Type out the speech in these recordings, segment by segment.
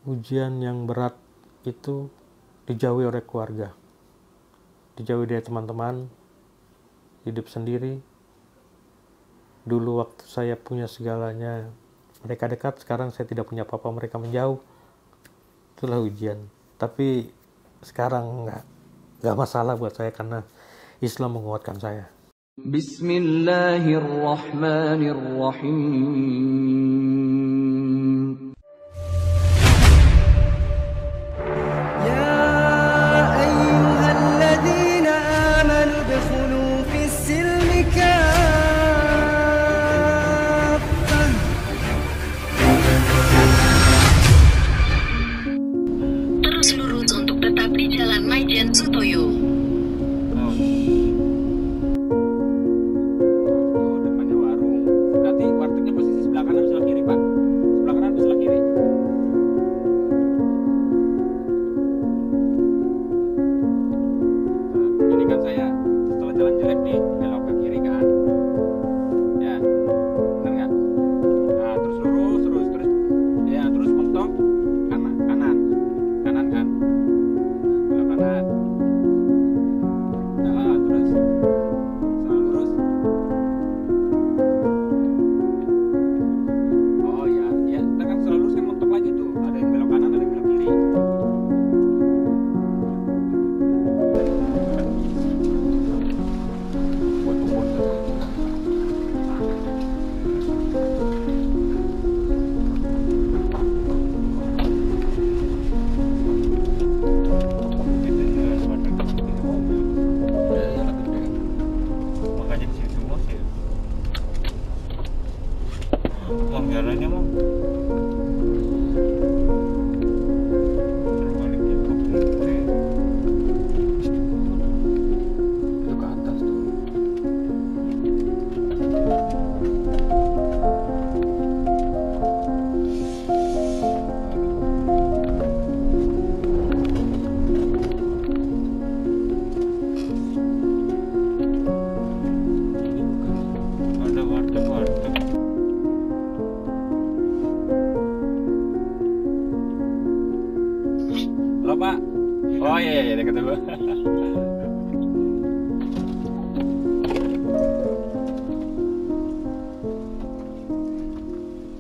ujian yang berat itu dijauhi oleh keluarga, dijauhi dari teman-teman, hidup sendiri. Dulu waktu saya punya segalanya, mereka dekat, sekarang saya tidak punya apa-apa, mereka menjauh. Itulah ujian. Tapi sekarang nggak masalah buat saya karena Islam menguatkan saya. Bismillahirrahmanirrahim. Ya ayyuhalladzina amanu dukhulu fis-silmi kaffah. Terus lurus untuk tetap di Jalan Maijen Sutoyo. Depannya warung. Berarti wartegnya posisi sebelah kanan atau sebelah kiri, Pak? Sebelah kanan atau sebelah kiri? Nah, ini kan saya setelah jalan jelek nih, belok ke kiri kan? Ya, bener nggak? Nah, terus lurus, terus. Ya, terus mentok kanan kan? Belok kanan. Nah, terus selalu lurus. Oh ya, kita kan selalu lurus kan mentok lagi tuh. Ada yang belok kanan, ada yang belok kiri. Makanya di sini semua sih. Anggarannya mah terbaliknya ke putih. Itu ke atas tuh. Ada warteg. Halo Pak. Oh iya, dekat gua.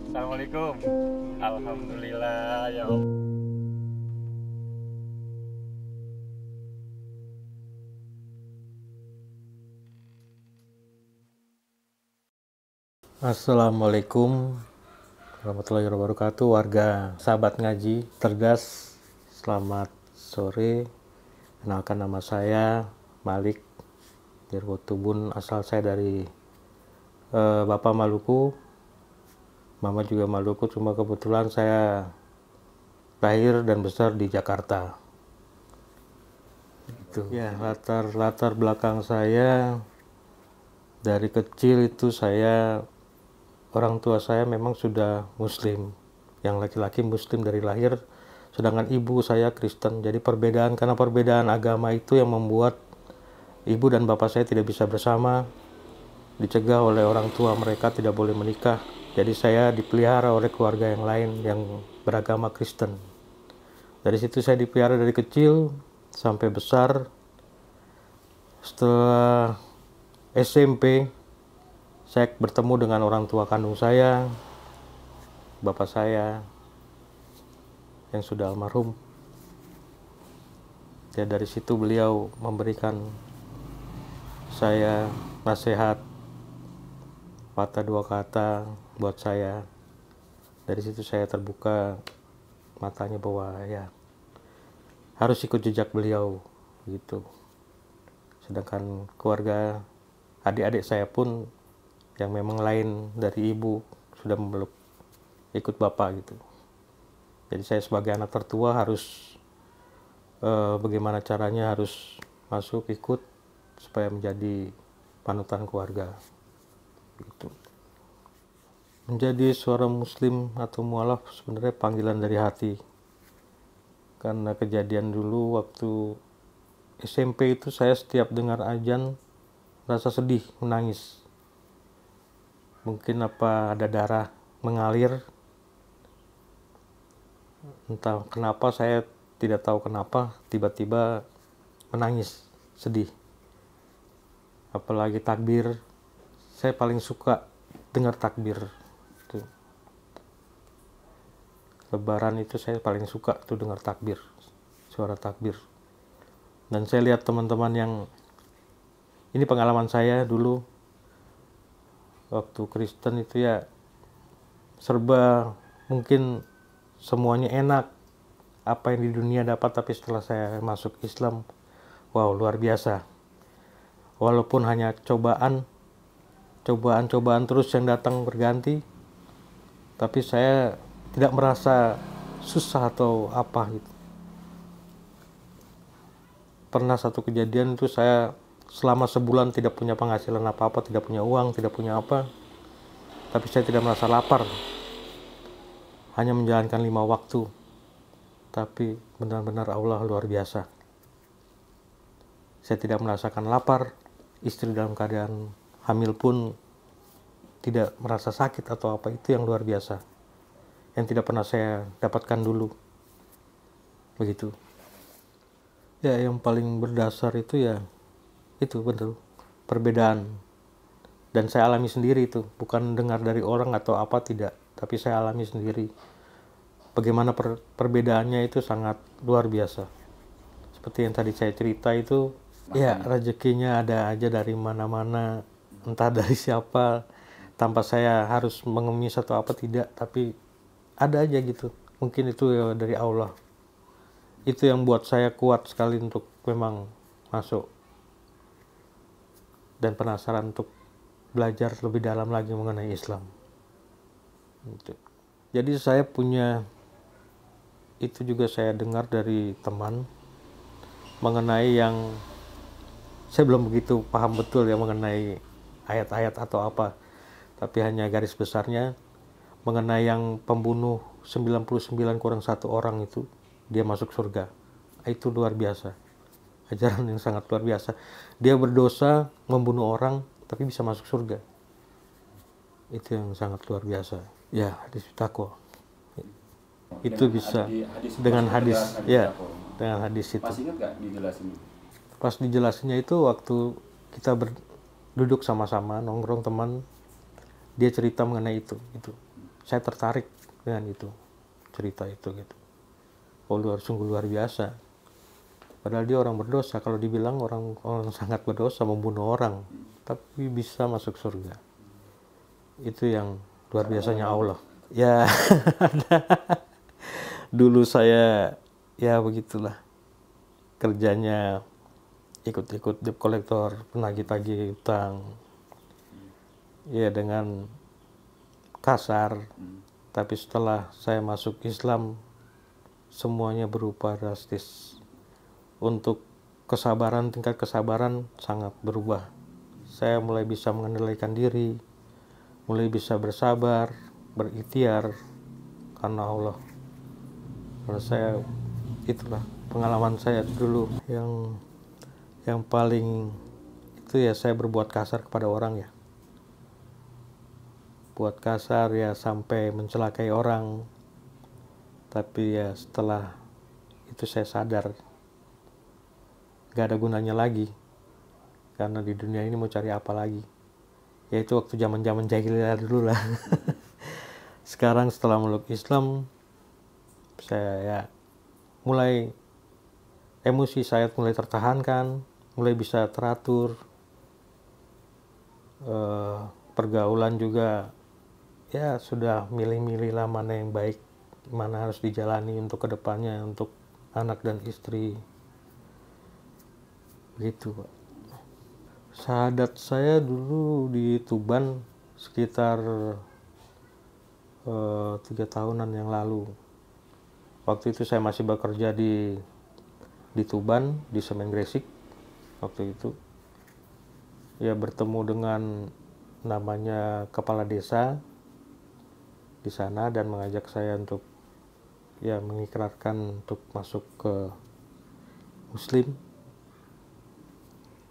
Assalamualaikum. Alhamdulillah ya Allah. Assalamualaikum warahmatullahi wabarakatuh, warga sahabat ngaji Tergas. Selamat sore. Kenalkan, nama saya Malik Dirwotubun. Asal saya dari Bapak Maluku, Mama juga Maluku, cuma kebetulan saya lahir dan besar di Jakarta. Itu ya, latar belakang saya dari kecil itu orang tua saya memang sudah Muslim, yang laki-laki Muslim dari lahir, sedangkan ibu saya Kristen. Jadi karena perbedaan agama itu yang membuat ibu dan bapak saya tidak bisa bersama, dicegah oleh orang tua mereka tidak boleh menikah. Jadi saya dipelihara oleh keluarga yang lain yang beragama Kristen. Dari situ saya dipelihara dari kecil sampai besar. Setelah SMP, saya bertemu dengan orang tua kandung saya, bapak saya yang sudah almarhum. Ya, dari situ beliau memberikan saya nasihat, patah dua kata buat saya. Dari situ saya terbuka matanya bahwa ya harus ikut jejak beliau gitu. Sedangkan keluarga adik-adik saya pun yang memang lain dari ibu sudah memeluk ikut bapak gitu. Jadi saya sebagai anak tertua harus bagaimana caranya harus masuk ikut supaya menjadi panutan keluarga gitu. Menjadi seorang muslim atau mualaf sebenarnya panggilan dari hati, karena kejadian dulu waktu SMP itu saya setiap dengar azan rasa sedih, menangis. Mungkin apa ada darah mengalir Entah kenapa, saya tidak tahu kenapa tiba-tiba menangis, sedih. Apalagi takbir, saya paling suka dengar takbir. Tuh. Lebaran itu saya paling suka tuh dengar takbir, suara takbir. Dan saya lihat teman-teman yang, ini pengalaman saya dulu waktu Kristen itu ya, serba mungkin semuanya enak, apa yang di dunia dapat, tapi setelah saya masuk Islam, wow, luar biasa. Walaupun hanya cobaan terus yang datang berganti, tapi saya tidak merasa susah atau apa gitu. Pernah satu kejadian itu, saya selama sebulan tidak punya penghasilan apa-apa, tidak punya uang, tidak punya apa, tapi saya tidak merasa lapar, hanya menjalankan 5 waktu. Tapi benar-benar Allah luar biasa. Saya tidak merasakan lapar, istri dalam keadaan hamil pun tidak merasa sakit atau apa, itu yang luar biasa, yang tidak pernah saya dapatkan dulu. Begitu. Ya, yang paling berdasar itu ya, itu betul, perbedaan. Dan saya alami sendiri itu, bukan dengar dari orang atau apa, tidak, tapi saya alami sendiri. Bagaimana perbedaannya itu sangat luar biasa. Seperti yang tadi saya cerita itu, ya rezekinya ada aja dari mana-mana, entah dari siapa, tanpa saya harus mengemis atau apa, tidak, tapi ada aja gitu. Mungkin itu ya dari Allah. Itu yang buat saya kuat sekali untuk memang masuk dan penasaran untuk belajar lebih dalam lagi mengenai Islam. Jadi saya punya, itu juga saya dengar dari teman mengenai yang saya belum begitu paham betul ya mengenai ayat-ayat atau apa, tapi hanya garis besarnya mengenai yang pembunuh 99 kurang 1 orang itu, dia masuk surga. Itu luar biasa, ajaran yang sangat luar biasa. Dia berdosa membunuh orang tapi bisa masuk surga. Itu yang sangat luar biasa ya, hadis takwa. Itu bisa dengan hadis ya, dengan hadis itu. Pas ingat gak dijelasin? Pas dijelasinnya itu waktu kita duduk sama-sama nongkrong teman, dia cerita mengenai itu. Saya tertarik dengan itu, cerita itu gitu. Oh, sungguh luar biasa. Padahal dia orang berdosa, kalau dibilang orang sangat berdosa, membunuh orang, tapi bisa masuk surga. Itu yang luar biasanya Allah. Ya, dulu saya ya begitulah kerjanya, ikut-ikut debt collector, penagih-tagih utang, ya dengan kasar. Tapi setelah saya masuk Islam, semuanya berubah drastis. Untuk kesabaran, tingkat kesabaran sangat berubah. Saya mulai bisa mengendalikan diri, mulai bisa bersabar, berikhtiar karena Allah. Karena saya, itulah pengalaman saya dulu yang paling itu ya, saya berbuat kasar kepada orang ya. Buat kasar ya sampai mencelakai orang. Tapi ya setelah itu saya sadar gak ada gunanya lagi, karena di dunia ini mau cari apa lagi. Ya itu waktu zaman jahiliyah dulu lah. Sekarang setelah meluk Islam, saya ya mulai, emosi saya mulai tertahankan, mulai bisa teratur, pergaulan juga ya sudah milih-milih lah mana yang baik, mana harus dijalani untuk kedepannya, untuk anak dan istri. Begitu Pak. Syahadat saya dulu di Tuban sekitar 3 tahunan yang lalu. Waktu itu saya masih bekerja di Tuban, di Semen Gresik. Waktu itu ya bertemu dengan namanya kepala desa di sana dan mengajak saya untuk ya mengikrarkan untuk masuk ke Muslim.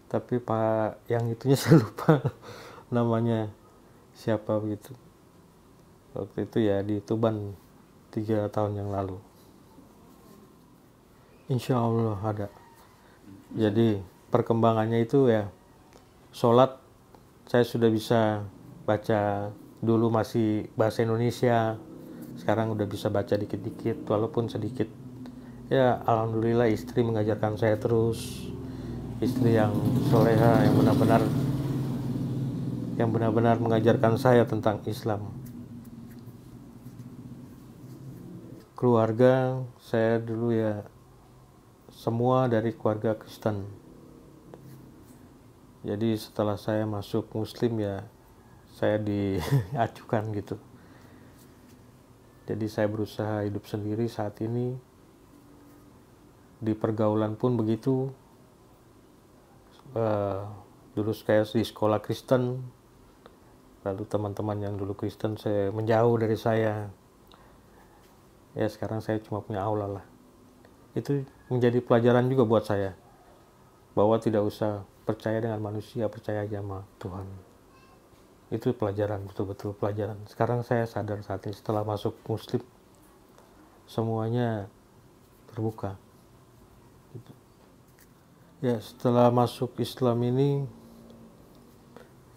Tapi Pak yang itunya saya lupa namanya siapa begitu. Waktu itu ya di Tuban 3 tahun yang lalu. Insya Allah ada. Jadi perkembangannya itu ya, sholat saya sudah bisa baca, dulu masih bahasa Indonesia, sekarang udah bisa baca dikit-dikit walaupun sedikit. Ya alhamdulillah istri mengajarkan saya terus, istri yang soleha yang benar-benar mengajarkan saya tentang Islam. Keluarga saya dulu ya semua dari keluarga Kristen. Jadi setelah saya masuk Muslim ya saya diacukan gitu. Jadi saya berusaha hidup sendiri saat ini. Di pergaulan pun begitu. Dulu saya di sekolah Kristen, lalu teman-teman yang dulu Kristen saya menjauh dari saya. Ya sekarang saya cuma punya Allah lah. Itu menjadi pelajaran juga buat saya, bahwa tidak usah percaya dengan manusia, percaya aja sama Tuhan. Itu pelajaran, betul-betul pelajaran. Sekarang saya sadar saat ini setelah masuk Muslim, semuanya terbuka. Gitu. Ya setelah masuk Islam ini,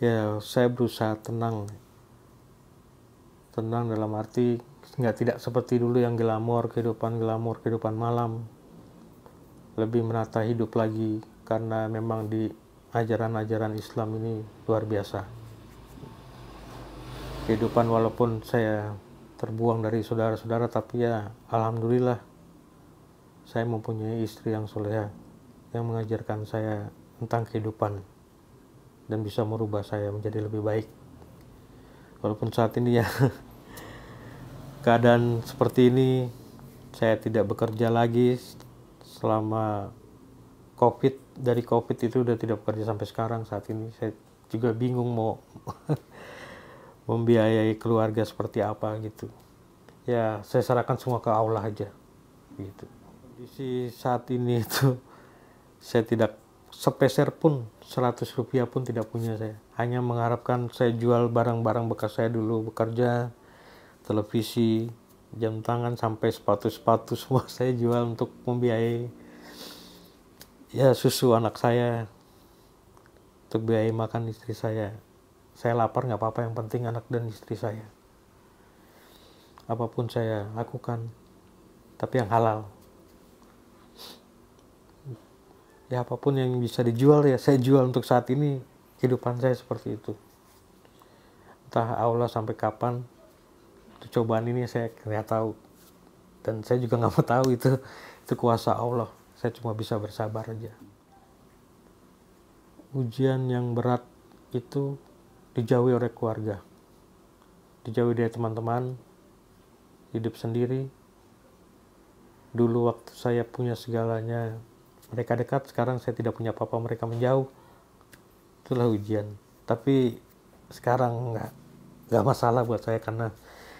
ya saya berusaha tenang dalam arti tidak seperti dulu yang kehidupan malam. Lebih menata hidup lagi, karena memang di ajaran-ajaran Islam ini luar biasa. Kehidupan walaupun saya terbuang dari saudara-saudara, tapi ya alhamdulillah saya mempunyai istri yang soleha yang mengajarkan saya tentang kehidupan dan bisa merubah saya menjadi lebih baik. Walaupun saat ini ya keadaan seperti ini, saya tidak bekerja lagi selama dari COVID itu udah tidak bekerja sampai sekarang. Saat ini saya juga bingung mau membiayai keluarga seperti apa gitu. Ya saya serahkan semua ke Allah aja gitu. Kondisi saat ini itu saya tidak sepeser pun, 100 rupiah pun tidak punya saya. Hanya mengharapkan saya jual barang-barang bekas saya dulu bekerja, televisi, jam tangan, sampai sepatu-sepatu semua saya jual untuk membiayai ya susu anak saya, untuk biayai makan istri saya. Saya lapar nggak apa-apa, yang penting anak dan istri saya. Apapun saya lakukan, tapi yang halal. Ya apapun yang bisa dijual ya saya jual. Untuk saat ini kehidupan saya seperti itu. Entah Allah sampai kapan cobaan ini saya nggak tahu, dan saya juga nggak mau tahu, itu kuasa Allah. Saya cuma bisa bersabar aja. Ujian yang berat itu dijauhi oleh keluarga, dijauhi dari teman-teman, hidup sendiri. Dulu waktu saya punya segalanya, mereka dekat, sekarang saya tidak punya apa-apa, mereka menjauh. Itulah ujian. Tapi sekarang nggak masalah buat saya, karena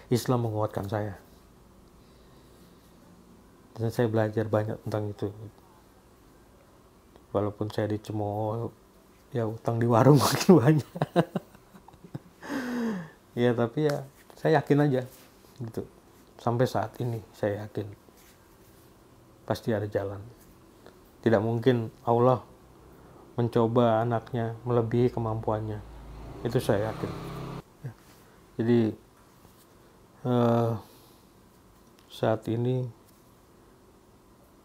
Islam menguatkan saya. Dan saya belajar banyak tentang itu. Walaupun saya dicemooh, ya utang di warung makin banyak. Ya tapi ya saya yakin aja gitu. Sampai saat ini saya yakin pasti ada jalan. Tidak mungkin Allah mencoba anaknya melebihi kemampuannya. Itu saya yakin. Jadi saat ini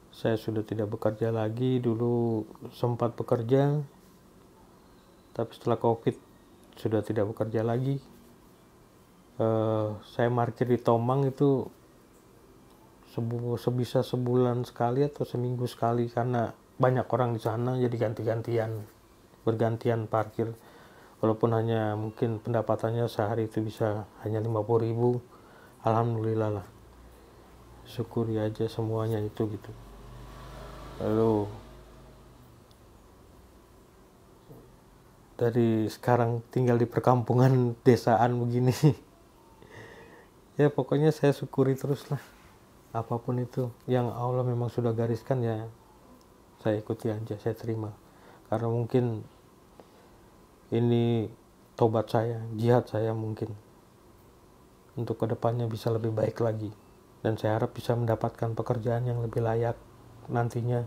saya sudah tidak bekerja lagi. Dulu sempat bekerja, tapi setelah COVID sudah tidak bekerja lagi. Saya parkir di Tomang itu sebisa sebulan sekali atau seminggu sekali, karena banyak orang di sana, jadi bergantian parkir. Walaupun hanya mungkin pendapatannya sehari itu bisa hanya 50.000, alhamdulillah lah, syukuri aja semuanya itu gitu. Lalu dari sekarang tinggal di perkampungan desaan begini, ya pokoknya saya syukuri terus lah. Apapun itu yang Allah memang sudah gariskan, ya saya ikuti aja, saya terima. Karena mungkin ini tobat saya, jihad saya mungkin, untuk kedepannya bisa lebih baik lagi. Dan saya harap bisa mendapatkan pekerjaan yang lebih layak, nantinya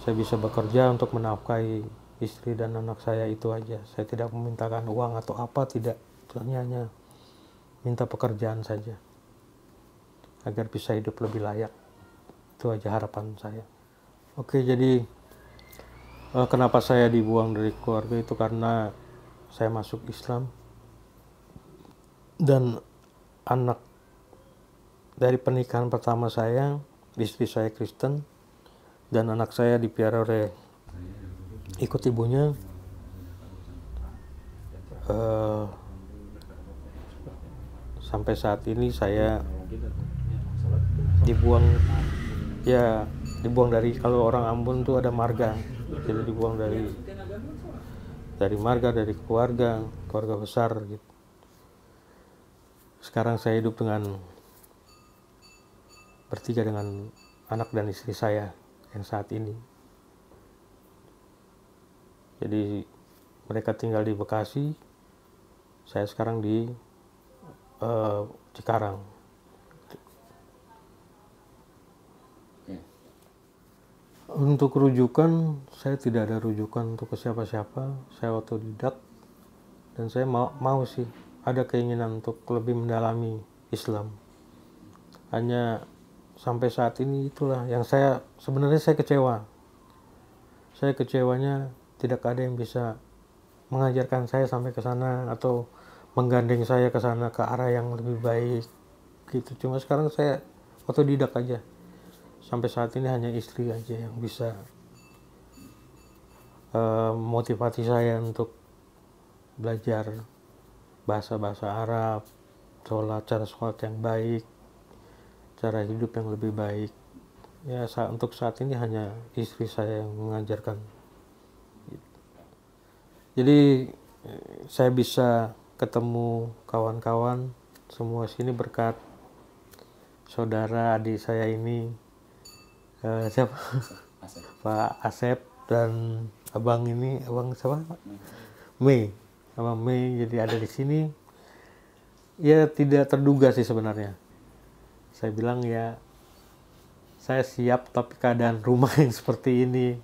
saya bisa bekerja untuk menafkahi istri dan anak saya, itu aja. Saya tidak memintakan uang atau apa, tidak. Hanya minta pekerjaan saja agar bisa hidup lebih layak. Itu aja harapan saya. Oke, jadi kenapa saya dibuang dari keluarga itu karena saya masuk Islam dan anak dari pernikahan pertama saya, istri saya Kristen dan anak saya dipiara oleh ikut ibunya. Sampai saat ini saya dibuang dari, kalau orang Ambon tuh ada marga, jadi dibuang dari marga, dari keluarga besar gitu. Sekarang saya hidup bertiga dengan anak dan istri saya yang saat ini. Jadi mereka tinggal di Bekasi, saya sekarang di Cikarang. Untuk rujukan, saya tidak ada rujukan untuk ke siapa-siapa. Saya otodidak dan saya mau sih ada keinginan untuk lebih mendalami Islam. Hanya sampai saat ini itulah yang sebenarnya saya kecewa. Saya kecewanya tidak ada yang bisa mengajarkan saya sampai ke sana atau menggandeng saya ke sana, ke arah yang lebih baik gitu. Cuma sekarang saya otodidak aja. Sampai saat ini hanya istri aja yang bisa motivasi saya untuk belajar bahasa-bahasa Arab, cara sholat yang baik, cara hidup yang lebih baik. Ya, untuk saat ini hanya istri saya yang mengajarkan. Jadi saya bisa ketemu kawan-kawan semua sini berkat saudara adik saya ini, siapa? Pak Asep dan abang siapa? Mei, abang Mei, jadi ada di sini. Ya tidak terduga sih sebenarnya. Saya bilang ya saya siap, tapi keadaan rumah yang seperti ini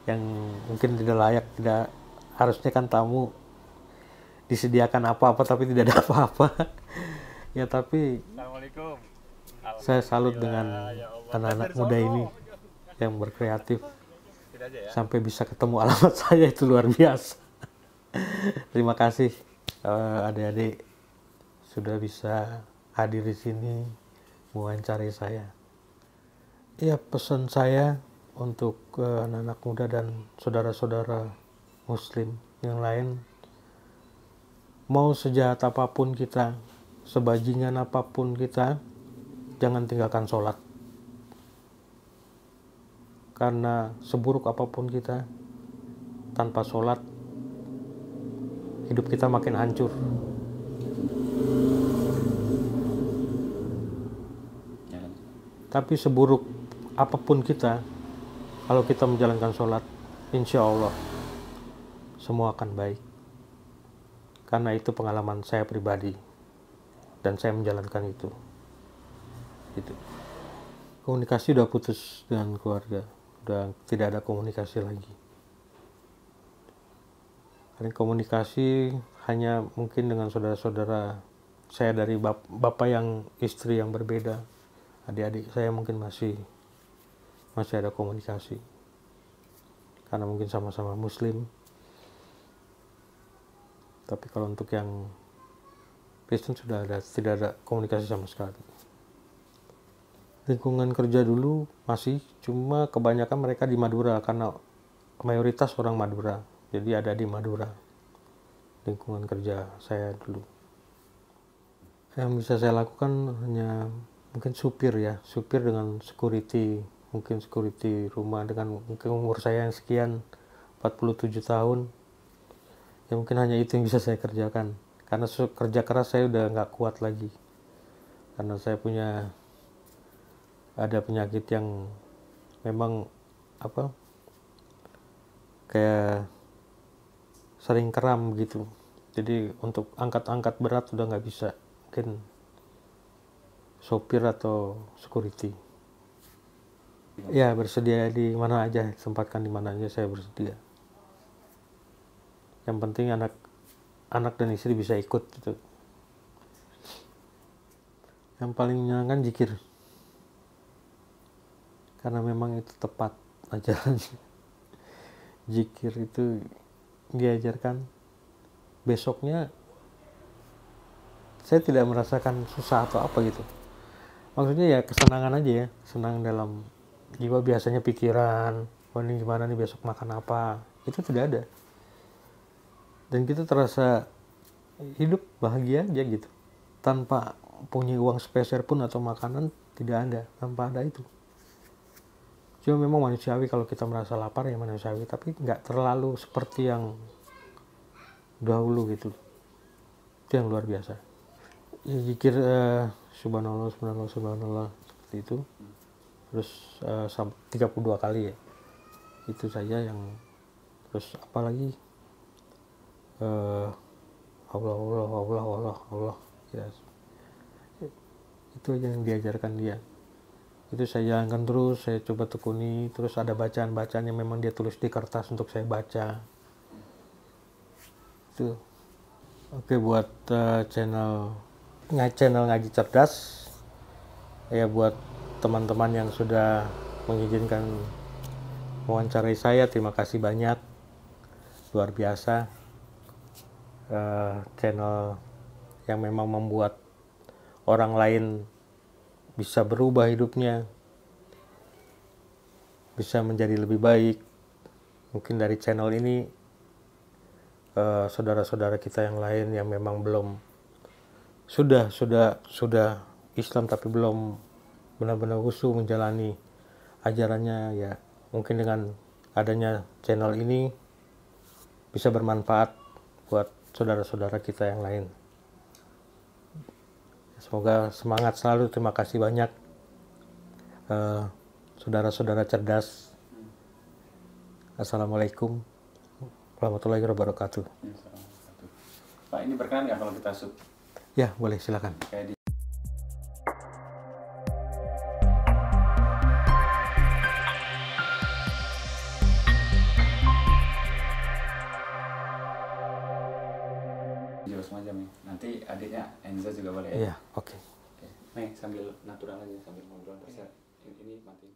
yang mungkin tidak layak, tidak harusnya kan tamu disediakan apa-apa tapi tidak ada apa-apa. Ya tapi Assalamualaikum. saya salut dengan anak-anak muda ini yang berkreatif sampai bisa ketemu alamat saya, itu luar biasa. Terima kasih adik-adik sudah bisa hadir di sini mewawancari saya. Ya, pesan saya untuk anak-anak muda dan saudara-saudara muslim yang lain, mau sejahat apapun kita, sebajingan apapun kita, jangan tinggalkan sholat. Karena seburuk apapun kita, tanpa sholat, hidup kita makin hancur. Tapi seburuk apapun kita, kalau kita menjalankan sholat, insya Allah semua akan baik. Karena itu pengalaman saya pribadi dan saya menjalankan itu. Gitu. Komunikasi udah putus dengan keluarga, udah tidak ada komunikasi lagi. Karena komunikasi hanya mungkin dengan saudara-saudara saya dari bapak yang istri yang berbeda. Adik-adik saya mungkin masih ada komunikasi karena mungkin sama-sama muslim. Tapi kalau untuk yang Kristen tidak ada komunikasi sama sekali. Lingkungan kerja dulu masih, cuma kebanyakan mereka di Madura karena mayoritas orang Madura. Jadi ada di Madura lingkungan kerja saya dulu. Yang bisa saya lakukan hanya mungkin supir dengan security, mungkin security rumah dengan mungkin umur saya yang sekian 47 tahun. Ya mungkin hanya itu yang bisa saya kerjakan, karena kerja keras saya udah nggak kuat lagi, karena saya ada penyakit yang memang kayak sering kram gitu. Jadi untuk angkat-angkat berat udah nggak bisa, mungkin sopir atau security. Ya, bersedia di mana aja, sempatkan di mana aja saya bersedia. Yang penting anak dan istri bisa ikut gitu. Yang paling menyenangkan zikir. Karena memang itu tepat ajarannya. Zikir itu diajarkan. Besoknya saya tidak merasakan susah atau apa gitu. Maksudnya ya kesenangan aja ya, senang dalam jiwa. Biasanya pikiran, oh ini gimana nih besok makan apa, itu tidak ada. Dan kita terasa hidup bahagia aja gitu, tanpa punya uang sepeser pun atau makanan, tidak ada, tanpa ada itu. Cuma memang manusiawi kalau kita merasa lapar ya manusiawi, tapi nggak terlalu seperti yang dahulu gitu. Itu yang luar biasa. Ya, zikir subhanallah, subhanallah, subhanallah seperti itu. Terus 32 kali ya. Itu saja yang, terus apalagi Allah, Allah, Allah, Allah, Allah. Ya. Itu aja yang diajarkan dia. Itu saya jalankan terus, saya coba tekuni. Terus ada bacaan-bacaan yang memang dia tulis di kertas untuk saya baca. Itu. Oke, buat channel Ngaji Cerdas, ya buat teman-teman yang sudah mengizinkan mewawancarai saya, terima kasih banyak, luar biasa. Channel yang memang membuat orang lain bisa berubah hidupnya, bisa menjadi lebih baik. Mungkin dari channel ini saudara-saudara kita yang lain yang memang belum sudah Islam tapi belum benar-benar khusyuk menjalani ajarannya, ya mungkin dengan adanya channel ini bisa bermanfaat buat saudara-saudara kita yang lain. Semoga semangat selalu. Terima kasih banyak saudara-saudara cerdas. Assalamualaikum warahmatullahi wabarakatuh. Pak, ini berkenan nggak kalau kita sub? Ya, boleh, silakan. Kayak di video semacam ini. Nanti adiknya Enza juga boleh ya? Iya, oke. Oke. Nih, sambil natural aja, sambil ngobrol. Terus ini matiin.